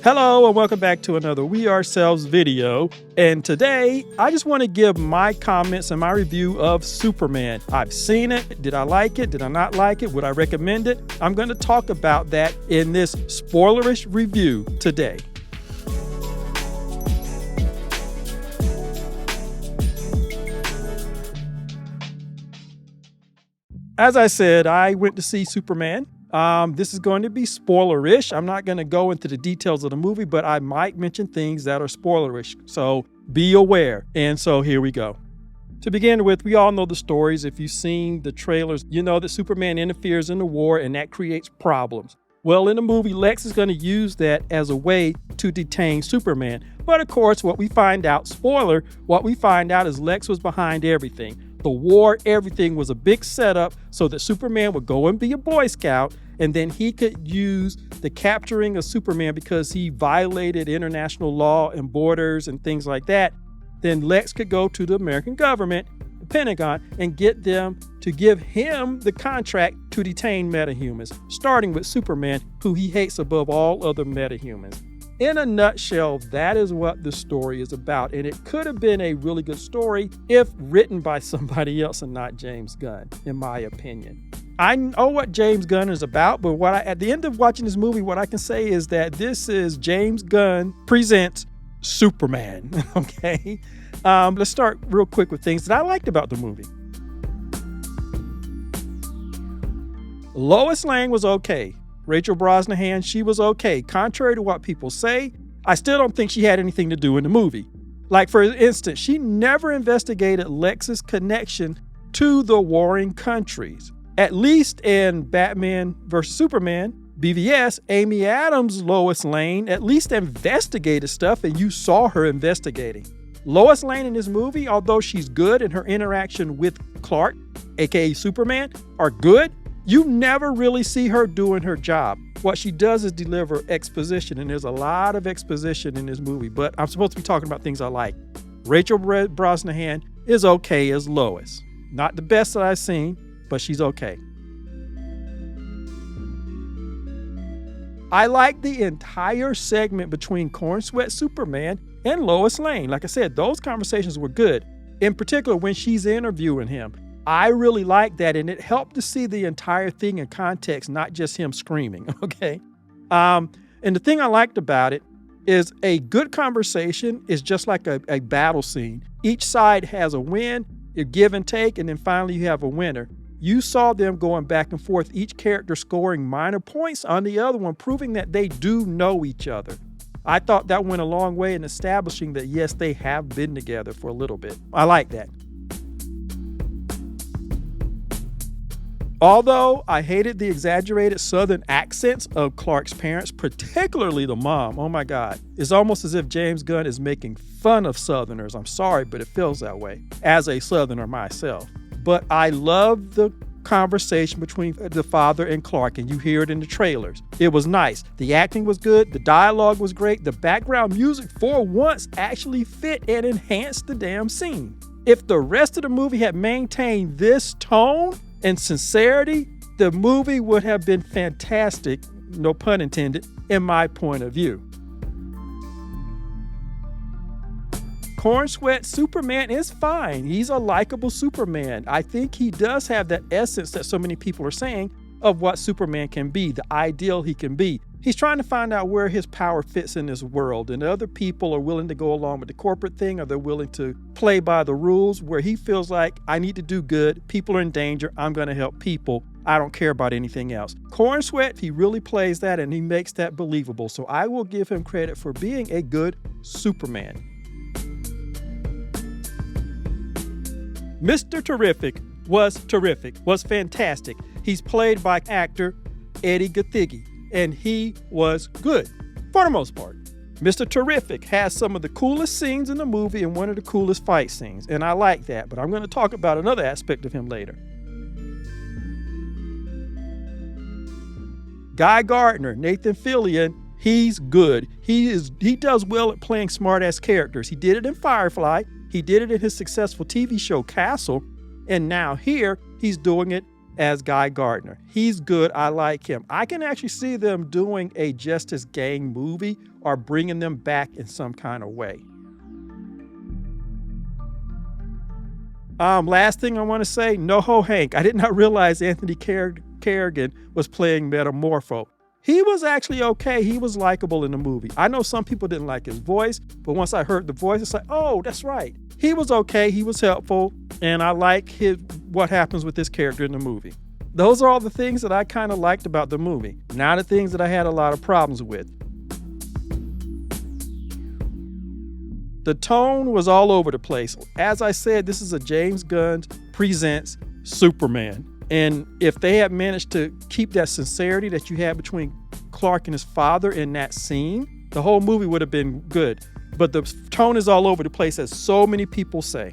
Hello and welcome back to another We Ourselves video. And today, I just want to give my comments and my review of Superman. I've seen it. Did I like it? Did I not like it? Would I recommend it? I'm going to talk about that in this spoilerish review today. As I said, I went to see Superman. This is going to be spoilerish. I'm not going to go into the details of the movie, but I might mention things that are spoilerish. So be aware. And so here we go. To begin with, we all know the stories. If you've seen the trailers, you know that Superman interferes in the war and that creates problems. Well, in the movie, Lex is going to use that as a way to detain Superman. But of course, what we find out, spoiler, what we find out is Lex was behind everything. The war, everything was a big setup so that Superman would go and be a Boy Scout, and then he could use the capturing of Superman because he violated international law and borders and things like that. Then Lex could go to the American government, the Pentagon, and get them to give him the contract to detain metahumans, starting with Superman, who he hates above all other metahumans. In a nutshell, that is what the story is about, and it could have been a really good story if written by somebody else and not James Gunn, in my opinion. I know what James Gunn is about, but at the end of watching this movie, what I can say is that this is James Gunn presents Superman, okay? Let's start real quick with things that I liked about the movie. Lois Lane was okay. Rachel Brosnahan, she was okay. Contrary to what people say, I still don't think she had anything to do in the movie. Like, for instance, she never investigated Lex's connection to the warring countries. At least in Batman vs. Superman, BVS, Amy Adams' Lois Lane at least investigated stuff, and you saw her investigating. Lois Lane in this movie, although she's good and her interaction with Clark, aka Superman, are good, you never really see her doing her job. What she does is deliver exposition, and there's a lot of exposition in this movie, but I'm supposed to be talking about things I like. Rachel Brosnahan is okay as Lois. Not the best that I've seen, but she's okay. I like the entire segment between Corn Sweat Superman and Lois Lane. Like I said, those conversations were good. In particular, when she's interviewing him. I really like that, and it helped to see the entire thing in context, not just him screaming, okay? And the thing I liked about it is a good conversation is just like a battle scene. Each side has a win, a give and take, and then finally you have a winner. You saw them going back and forth, each character scoring minor points on the other one, proving that they do know each other. I thought that went a long way in establishing that, yes, they have been together for a little bit. I like that. Although I hated the exaggerated Southern accents of Clark's parents, particularly the mom, oh my God. It's almost as if James Gunn is making fun of Southerners. I'm sorry, but it feels that way, as a Southerner myself. But I love the conversation between the father and Clark, and you hear it in the trailers. It was nice. The acting was good. The dialogue was great. The background music, for once, actually fit and enhanced the damn scene. If the rest of the movie had maintained this tone and sincerity, the movie would have been fantastic, no pun intended, in my point of view. Corn Sweat Superman is fine. He's a likable Superman. I think he does have that essence that so many people are saying of what Superman can be, the ideal he can be. He's trying to find out where his power fits in this world, and other people are willing to go along with the corporate thing, or they're willing to play by the rules, where he feels like, I need to do good, people are in danger, I'm going to help people, I don't care about anything else. Corn Sweat, he really plays that, and he makes that believable, so I will give him credit for being a good Superman. Mr. Terrific, was fantastic. He's played by actor Eddie Gathegi, and he was good, for the most part. Mr. Terrific has some of the coolest scenes in the movie and one of the coolest fight scenes, and I like that, but I'm going to talk about another aspect of him later. Guy Gardner, Nathan Fillion, he's good. He does well at playing smart-ass characters. He did it in Firefly, he did it in his successful TV show Castle, and now here he's doing it as Guy Gardner. He's good. I like him. I can actually see them doing a Justice Gang movie or bringing them back in some kind of way. Last thing I want to say, NoHo Hank. I did not realize Anthony Carrian was playing Metamorpho. He was actually okay. He was likable in the movie. I know some people didn't like his voice, but once I heard the voice, it's like, oh, that's right. He was okay. He was helpful. And I like what happens with this character in the movie. Those are all the things that I kind of liked about the movie. Now the things that I had a lot of problems with. The tone was all over the place. As I said, this is a James Gunn presents Superman. And if they had managed to keep that sincerity that you had between Clark and his father in that scene, the whole movie would have been good. But the tone is all over the place, as so many people say.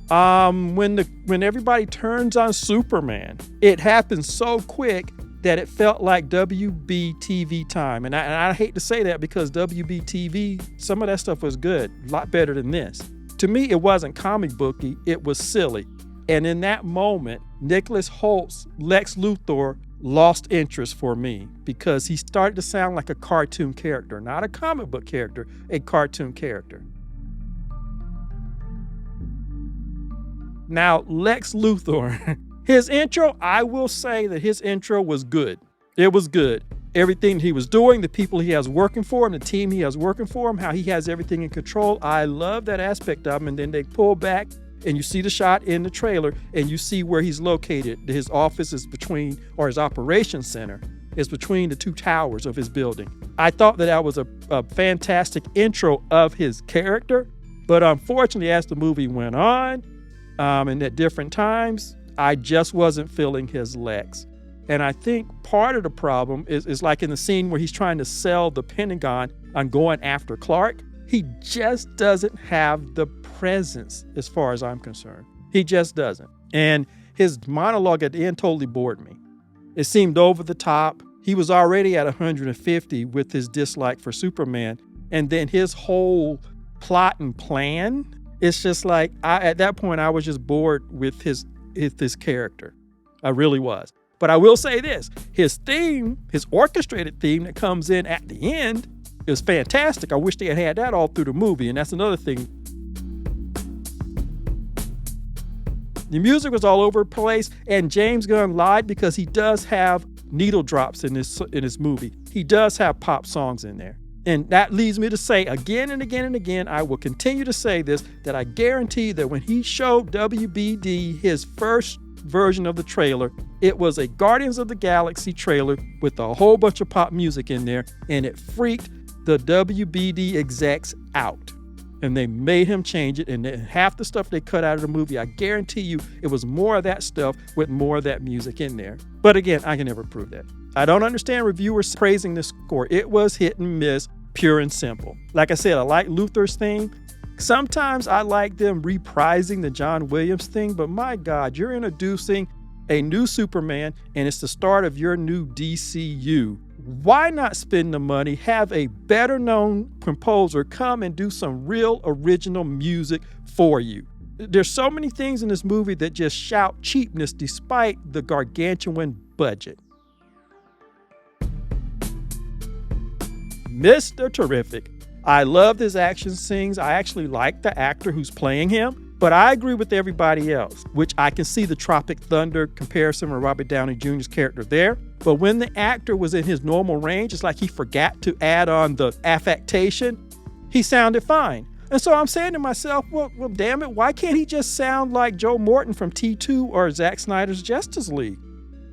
When everybody turns on Superman, it happens so quick that it felt like WBTV time. And I hate to say that because WBTV, some of that stuff was good, a lot better than this. To me, it wasn't comic booky, it was silly. And in that moment, Nicholas Holt's Lex Luthor lost interest for me because he started to sound like a cartoon character, not a comic book character, a cartoon character. Now, Lex Luthor, his intro, I will say that his intro was good. It was good. Everything he was doing, the people he has working for him, the team he has working for him, how he has everything in control. I love that aspect of him. And then they pull back and you see the shot in the trailer and you see where he's located. His office is between, or his operations center is between the two towers of his building. I thought that was a fantastic intro of his character. But unfortunately, as the movie went on, and at different times, I just wasn't feeling his Lex. And I think part of the problem is like in the scene where he's trying to sell the Pentagon on going after Clark. He just doesn't have the presence as far as I'm concerned. He just doesn't. And his monologue at the end totally bored me. It seemed over the top. He was already at 150 with his dislike for Superman. And then his whole plot and plan, it's just like, at that point, I was just bored with his character. I really was. But I will say this, his theme, his orchestrated theme that comes in at the end is fantastic. I wish they had that all through the movie, and that's another thing. The music was all over the place, and James Gunn lied because he does have needle drops in this movie. He does have pop songs in there. And that leads me to say again and again and again, I will continue to say this, that I guarantee that when he showed WBD his first version of the trailer, it was a Guardians of the Galaxy trailer with a whole bunch of pop music in there, and it freaked the WBD execs out. And they made him change it, and half the stuff they cut out of the movie, I guarantee you it was more of that stuff with more of that music in there. But again, I can never prove that. I don't understand reviewers praising this score. It was hit and miss, pure and simple. Like I said, I like Luthor's theme. Sometimes I like them reprising the John Williams thing, but my God, you're introducing a new Superman and it's the start of your new DCU. Why not spend the money, have a better known composer come and do some real original music for you? There's so many things in this movie that just shout cheapness despite the gargantuan budget. Mr. Terrific. I loved his action scenes. I actually like the actor who's playing him, but I agree with everybody else, which I can see the Tropic Thunder comparison with Robert Downey Jr.'s character there. But when the actor was in his normal range, it's like he forgot to add on the affectation. He sounded fine. And so I'm saying to myself, well, damn it, why can't he just sound like Joe Morton from T2 or Zack Snyder's Justice League?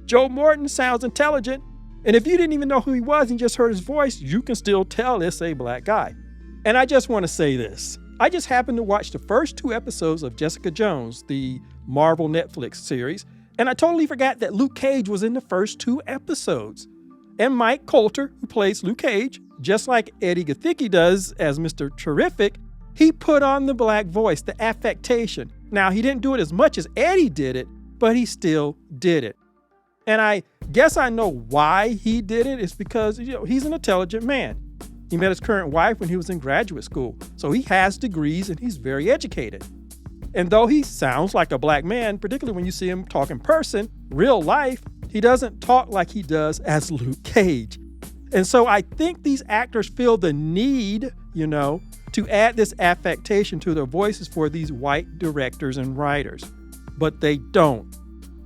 Joe Morton sounds intelligent. And if you didn't even know who he was and just heard his voice, you can still tell it's a black guy. And I just want to say this. I just happened to watch the first 2 episodes of Jessica Jones, the Marvel Netflix series, and I totally forgot that Luke Cage was in the first 2 episodes. And Mike Coulter, who plays Luke Cage, just like Eddie Gathicki does as Mr. Terrific, he put on the black voice, the affectation. Now, he didn't do it as much as Eddie did it, but he still did it. And I guess I know why he did it. It's because, he's an intelligent man. He met his current wife when he was in graduate school. So he has degrees and he's very educated. And though he sounds like a black man, particularly when you see him talk in person, real life, he doesn't talk like he does as Luke Cage. And so I think these actors feel the need, to add this affectation to their voices for these white directors and writers. But they don't.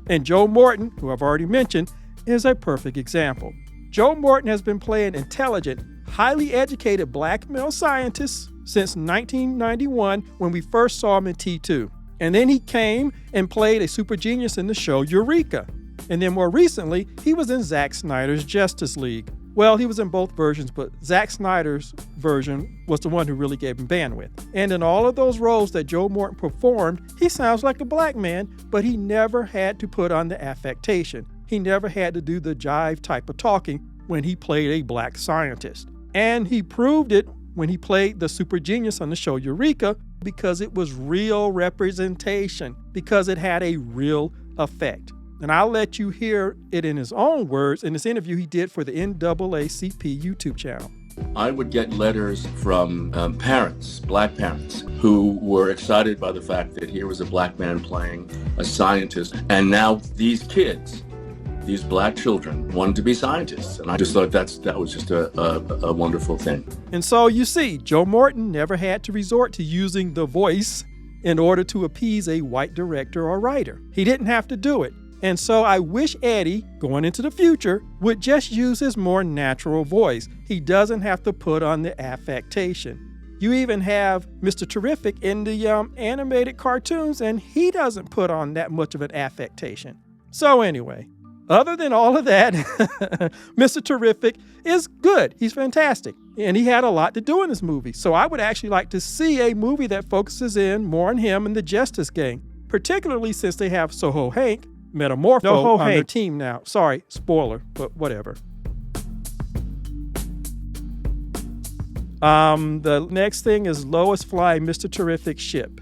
And Joe Morton, who I've already mentioned, is a perfect example. Joe Morton has been playing intelligent, highly educated black male scientists since 1991 when we first saw him in T2. And then he came and played a super genius in the show Eureka. And then more recently, he was in Zack Snyder's Justice League. Well, he was in both versions, but Zack Snyder's version was the one who really gave him bandwidth. And in all of those roles that Joe Morton performed, he sounds like a black man, but he never had to put on the affectation. He never had to do the jive type of talking when he played a black scientist. And he proved it when he played the super genius on the show Eureka, because it was real representation, because it had a real effect. And I'll let you hear it in his own words in this interview he did for the NAACP YouTube channel. I would get letters from parents, black parents, who were excited by the fact that here was a black man playing a scientist. And now these kids, these black children, wanted to be scientists. And I just thought that was just a wonderful thing. And so you see, Joe Morton never had to resort to using the voice in order to appease a white director or writer. He didn't have to do it. And so I wish Eddie, going into the future, would just use his more natural voice. He doesn't have to put on the affectation. You even have Mr. Terrific in the animated cartoons, and he doesn't put on that much of an affectation. So anyway, other than all of that, Mr. Terrific is good. He's fantastic. And he had a lot to do in this movie. So I would actually like to see a movie that focuses in more on him and the Justice Gang, particularly since they have Soho Hank, Metamorpho on their team now. Sorry, spoiler, but whatever. The next thing is Lois flying Mr. Terrific's ship.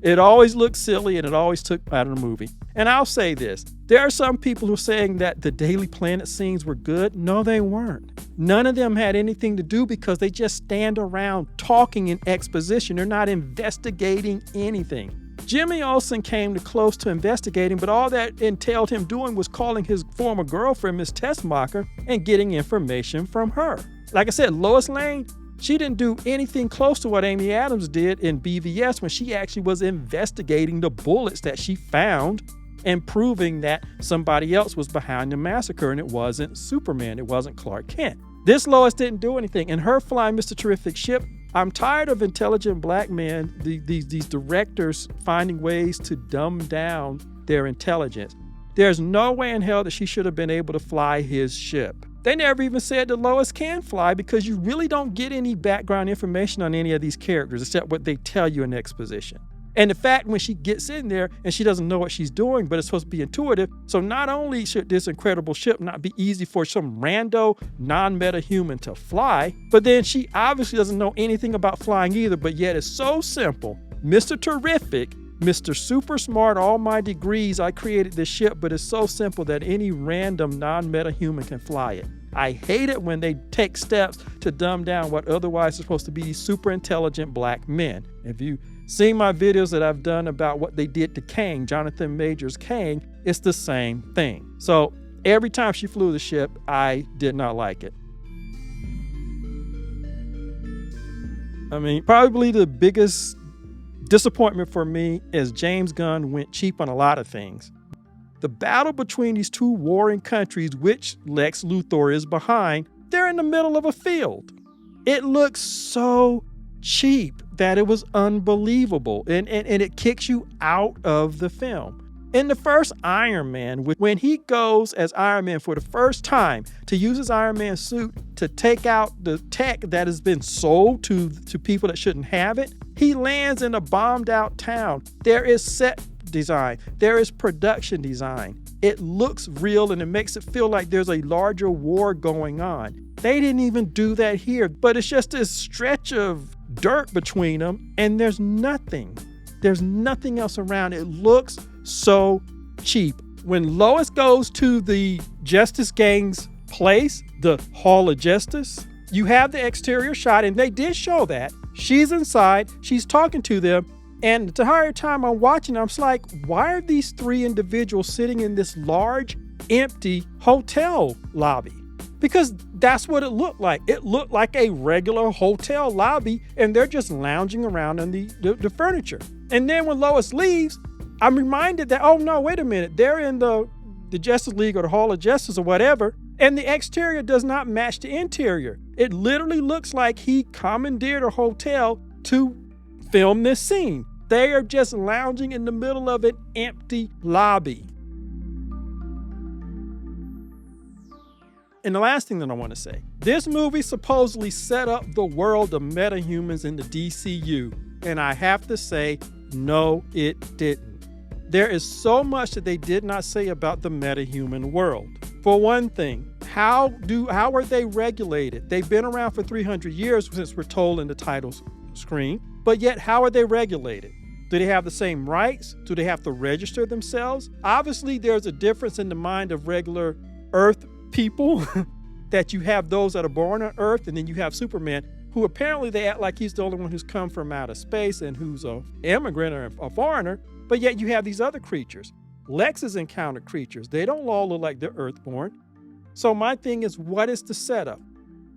It always looked silly and it always took out of the movie. And I'll say this, there are some people who are saying that the Daily Planet scenes were good. No, they weren't. None of them had anything to do because they just stand around talking in exposition. They're not investigating anything. Jimmy Olsen came close to investigating, but all that entailed him doing was calling his former girlfriend, Miss Tessmacher, and getting information from her. Like I said, Lois Lane, she didn't do anything close to what Amy Adams did in BVS when she actually was investigating the bullets that she found and proving that somebody else was behind the massacre and it wasn't Superman, it wasn't Clark Kent. This Lois didn't do anything, and her flying Mr. Terrific's ship, I'm tired of intelligent black men, these directors finding ways to dumb down their intelligence. There's no way in hell that she should have been able to fly his ship. They never even said that Lois can fly because you really don't get any background information on any of these characters except what they tell you in exposition. And the fact when she gets in there and she doesn't know what she's doing, but it's supposed to be intuitive. So not only should this incredible ship not be easy for some rando non-metahuman to fly, but then she obviously doesn't know anything about flying either, but yet it's so simple. Mr. Terrific, Mr. Super Smart, all my degrees, I created this ship, but it's so simple that any random non-metahuman can fly it. I hate it when they take steps to dumb down what otherwise is supposed to be super intelligent black men. If you see my videos that I've done about what they did to Kang, Jonathan Majors Kang, it's the same thing. So every time she flew the ship, I did not like it. I mean, probably the biggest disappointment for me is James Gunn went cheap on a lot of things. The battle between these two warring countries, which Lex Luthor is behind, they're in the middle of a field. It looks so cheap that it was unbelievable, and it kicks you out of the film. In the first Iron Man, when he goes as Iron Man for the first time to use his Iron Man suit to take out the tech that has been sold to people that shouldn't have it, he lands in a bombed out town. There is set design. There is production design. It looks real and it makes it feel like there's a larger war going on. They didn't even do that here, but it's just this stretch of dirt between them and there's nothing. There's nothing else around. It looks so cheap. When Lois goes to the Justice Gang's place, the Hall of Justice, you have the exterior shot and they did show that. She's inside, she's talking to them, And the entire time I'm watching, I'm just like, why are these three individuals sitting in this large, empty hotel lobby? Because that's what it looked like. It looked like a regular hotel lobby, and they're just lounging around in the furniture. And then when Lois leaves, I'm reminded that, oh no, wait a minute, they're in the Justice League or the Hall of Justice or whatever, and the exterior does not match the interior. It literally looks like he commandeered a hotel to film this scene. They are just lounging in the middle of an empty lobby. And the last thing that I want to say, this movie supposedly set up the world of metahumans in the DCU. And I have to say, no, it didn't. There is so much that they did not say about the metahuman world. For one thing, how are they regulated? They've been around for 300 years since we're told in the title screen, but yet how are they regulated? Do they have the same rights? Do they have to register themselves? Obviously, there's a difference in the mind of regular Earth people that you have those that are born on Earth, and then you have Superman, who apparently they act like he's the only one who's come from outer space and who's an immigrant or a foreigner, but yet you have these other creatures. Lex has encountered creatures. They don't all look like they're Earthborn. So my thing is, what is the setup?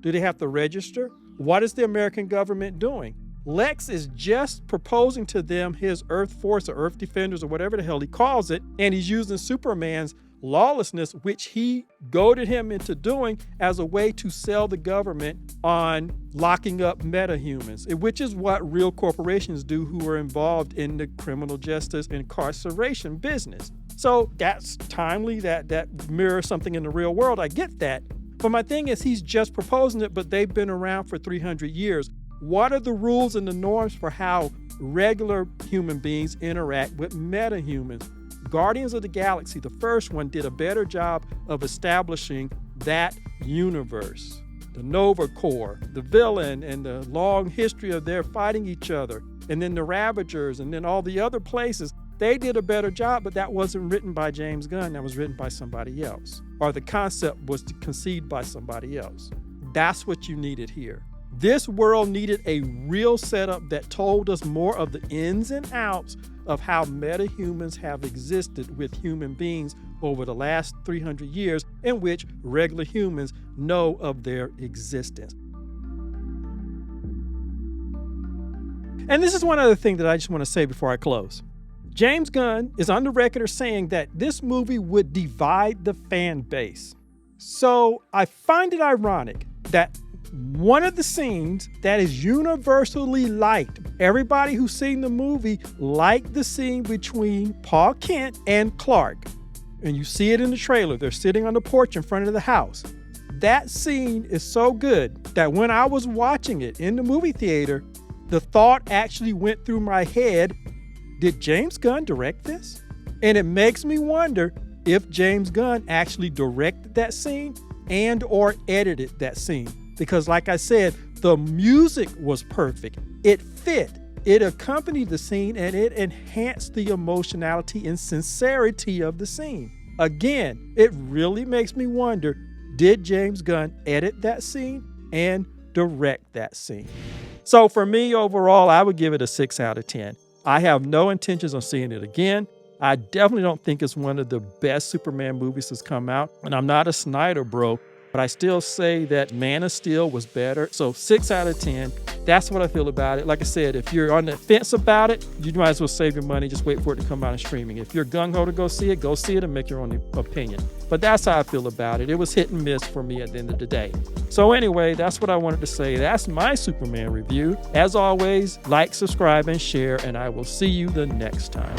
Do they have to register? What is the American government doing? Lex is just proposing to them his Earth Force or Earth Defenders or whatever the hell he calls it, and he's using Superman's lawlessness, which he goaded him into doing as a way to sell the government on locking up metahumans, which is what real corporations do who are involved in the criminal justice and incarceration business. So that's timely, that mirrors something in the real world. I get that. But my thing is, he's just proposing it, but they've been around for 300 years. What are the rules and the norms for how regular human beings interact with metahumans? Guardians of the Galaxy, the first one, did a better job of establishing that universe. The Nova Corps, the villain, and the long history of their fighting each other, and then the Ravagers, and then all the other places. They did a better job, but that wasn't written by James Gunn. That was written by somebody else. Or the concept was conceived by somebody else. That's what you needed here. This world needed a real setup that told us more of the ins and outs of how metahumans have existed with human beings over the last 300 years, in which regular humans know of their existence. And this is one other thing that I just want to say before I close. James Gunn is on the record as saying that this movie would divide the fan base. So I find it ironic that one of the scenes that is universally liked, everybody who's seen the movie liked the scene between Paul Kent and Clark. And you see it in the trailer. They're sitting on the porch in front of the house. That scene is so good that when I was watching it in the movie theater, the thought actually went through my head, did James Gunn direct this? And it makes me wonder if James Gunn actually directed that scene and or edited that scene. Because like I said, the music was perfect. It fit. It accompanied the scene and it enhanced the emotionality and sincerity of the scene. Again, it really makes me wonder, did James Gunn edit that scene and direct that scene? So for me, overall, I would give it a 6 out of 10. I have no intentions of seeing it again. I definitely don't think it's one of the best Superman movies that's come out. And I'm not a Snyder bro, but I still say that Man of Steel was better. So 6 out of 10. That's what I feel about it. Like I said, if you're on the fence about it, you might as well save your money. Just wait for it to come out in streaming. If you're gung-ho to go see it and make your own opinion. But that's how I feel about it. It was hit and miss for me at the end of the day. So anyway, that's what I wanted to say. That's my Superman review. As always, like, subscribe, and share, and I will see you the next time.